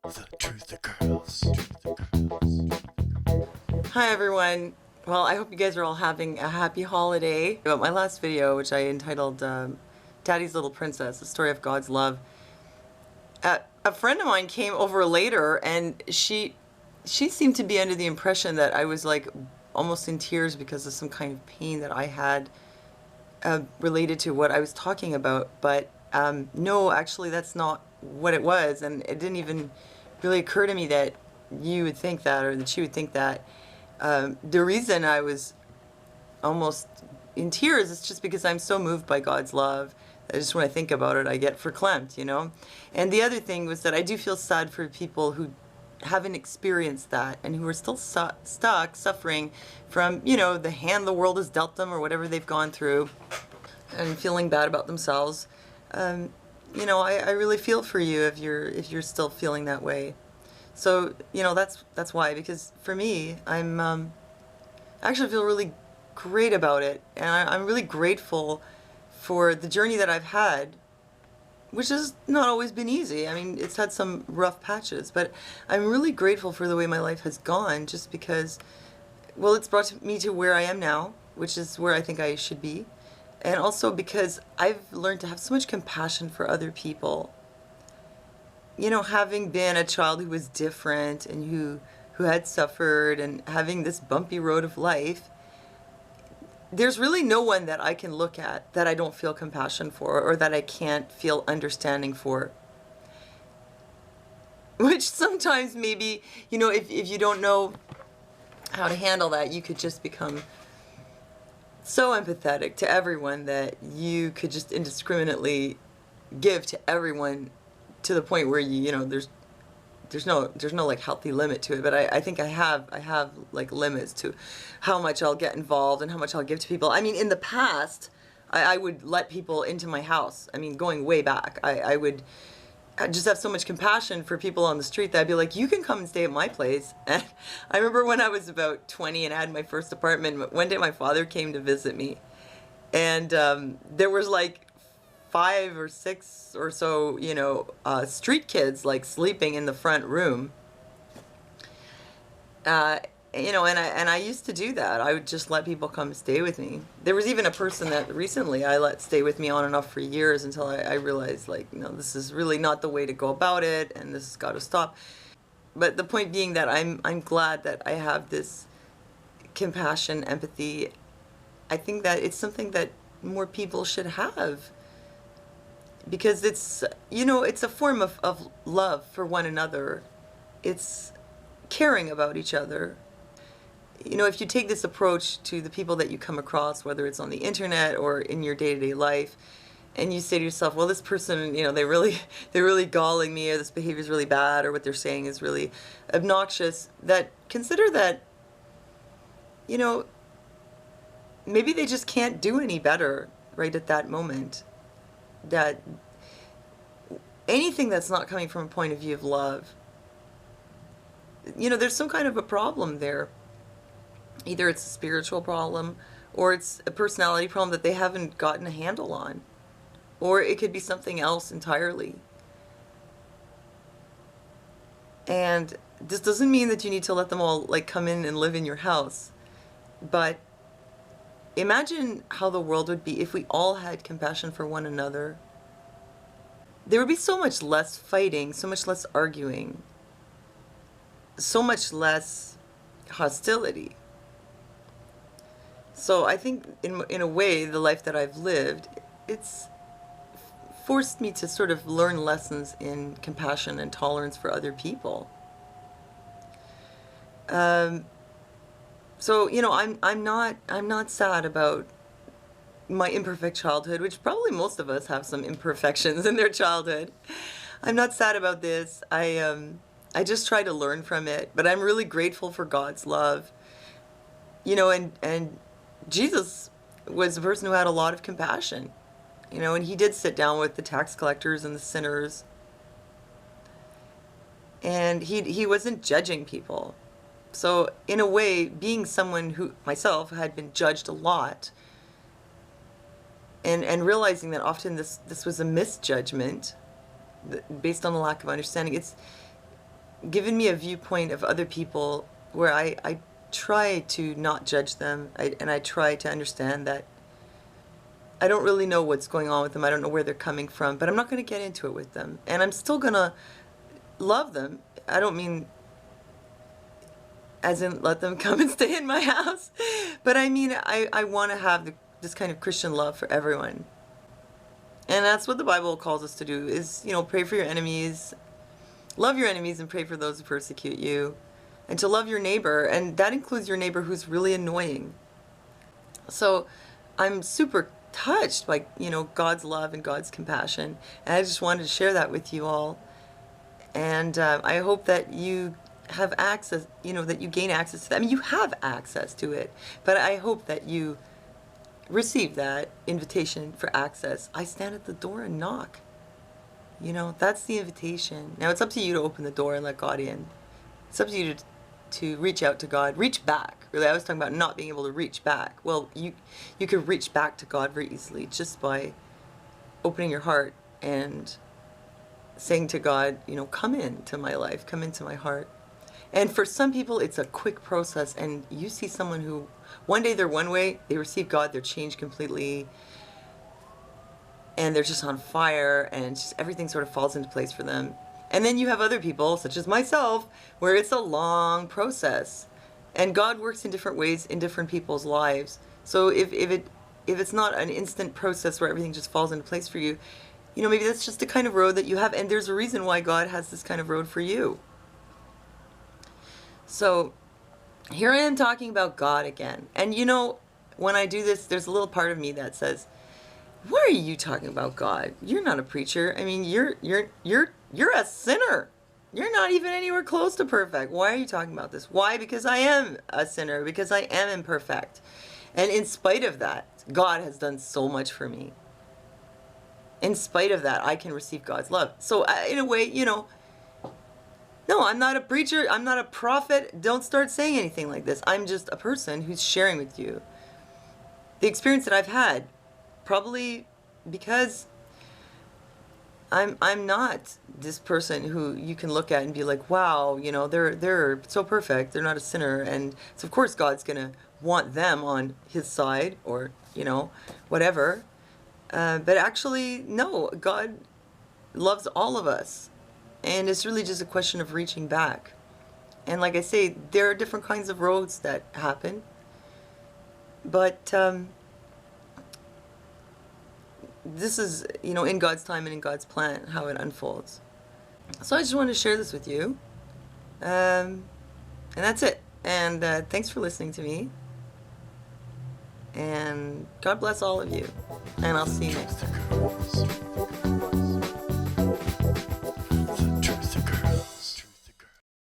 The Truth Girls. Hi everyone. Well, I hope you guys are all having a happy holiday. About my last video, which I entitled Daddy's Little Princess, the story of God's love. A friend of mine came over later and she seemed to be under the impression that I was like almost in tears because of some kind of pain that I had related to what I was talking about. But no, actually that's not what it was, and it didn't even really occur to me that you would think that or that she would think that. The reason I was almost in tears is just because I'm so moved by God's love. I just, when I think about it, I get verklempt, you know? And the other thing was that I do feel sad for people who haven't experienced that and who are still stuck suffering from, you know, the hand the world has dealt them or whatever they've gone through and feeling bad about themselves. You know, I really feel for you if you're still feeling that way. So, you know, that's why, because for me, I actually feel really great about it, and I'm really grateful for the journey that I've had, which has not always been easy. I mean, it's had some rough patches, but I'm really grateful for the way my life has gone, just because, well, it's brought me to where I am now, which is where I think I should be, and also because I've learned to have so much compassion for other people. You know, having been a child who was different and who had suffered and having this bumpy road of life, there's really no one that I can look at that I don't feel compassion for or that I can't feel understanding for. Which sometimes maybe, you know, if you don't know how to handle that, you could just become so empathetic to everyone that you could just indiscriminately give to everyone to the point where you know there's no like healthy limit to it. But I think I have like limits to how much I'll get involved and how much I'll give to people. I mean, in the past, I would let people into my house. I mean, going way back, I just have so much compassion for people on the street that I'd be like, you can come and stay at my place. And I remember when I was about 20 and I had my first apartment, one day my father came to visit me, and there was like 5 or 6 or so, you know, street kids like sleeping in the front room. You know, and I used to do that. I would just let people come stay with me. There was even a person that recently I let stay with me on and off for years until I realized, like, no, this is really not the way to go about it, and this has got to stop. But the point being that I'm glad that I have this compassion, empathy. I think that it's something that more people should have, because it's, you know, it's a form of love for one another. It's caring about each other. You know, if you take this approach to the people that you come across, whether it's on the internet or in your day-to-day life, and you say to yourself, well, this person, you know, they're really galling me, or this behavior is really bad, or what they're saying is really obnoxious, that consider that, you know, maybe they just can't do any better right at that moment. That anything that's not coming from a point of view of love, you know, there's some kind of a problem there. Either it's a spiritual problem, or it's a personality problem that they haven't gotten a handle on, or it could be something else entirely. And this doesn't mean that you need to let them all like come in and live in your house, but imagine how the world would be if we all had compassion for one another. There would be so much less fighting, so much less arguing, so much less hostility. So I think in a way, the life that I've lived, it's forced me to sort of learn lessons in compassion and tolerance for other people. So, you know, I'm not sad about my imperfect childhood, which probably most of us have some imperfections in their childhood. I'm not sad about this. I just try to learn from it, but I'm really grateful for God's love. You know, and Jesus was a person who had a lot of compassion. You know, and he did sit down with the tax collectors and the sinners. And he wasn't judging people. So in a way, being someone who myself had been judged a lot, and realizing that often this was a misjudgment based on a lack of understanding, given me a viewpoint of other people where I try to not judge them, and I try to understand that I don't really know what's going on with them. I don't know where they're coming from, but I'm not going to get into it with them. And I'm still going to love them. I don't mean as in let them come and stay in my house, but I mean I want to have this kind of Christian love for everyone. And that's what the Bible calls us to do, is, pray for your enemies, love your enemies, and pray for those who persecute you, and to love your neighbor. And that includes your neighbor who's really annoying. So I'm super touched by, God's love and God's compassion. And I just wanted to share that with you all. And I hope that you have access, that you gain access to that. I mean, you have access to it, but I hope that you receive that invitation for access. I stand at the door and knock. That's the invitation. Now it's up to you to open the door and let God in. It's up to you to reach out to God, reach back. Really, I was talking about not being able to reach back. Well, you could reach back to God very easily just by opening your heart and saying to God, come into my life, come into my heart. And for some people, it's a quick process, and you see someone who one day they're one way, they receive God, they're changed completely, and they're just on fire, and just everything sort of falls into place for them. And then you have other people, such as myself, where it's a long process. And God works in different ways in different people's lives. So if it's not an instant process where everything just falls into place for you, maybe that's just the kind of road that you have. And there's a reason why God has this kind of road for you. So here I am talking about God again. And when I do this, there's a little part of me that says, why are you talking about God? You're not a preacher. I mean, you're a sinner. You're not even anywhere close to perfect. Why are you talking about this? Why? Because I am a sinner, because I am imperfect. And in spite of that, God has done so much for me. In spite of that, I can receive God's love. So in a way, no, I'm not a preacher. I'm not a prophet. Don't start saying anything like this. I'm just a person who's sharing with you the experience that I've had. Probably because I'm not this person who you can look at and be like, wow, they're so perfect. They're not a sinner. And so of course God's going to want them on his side, or, whatever. But actually, no, God loves all of us. And it's really just a question of reaching back. And like I say, there are different kinds of roads that happen. But this is, in God's time and in God's plan, how it unfolds. So I just wanted to share this with you. And that's it. And thanks for listening to me. And God bless all of you. And I'll see you next time.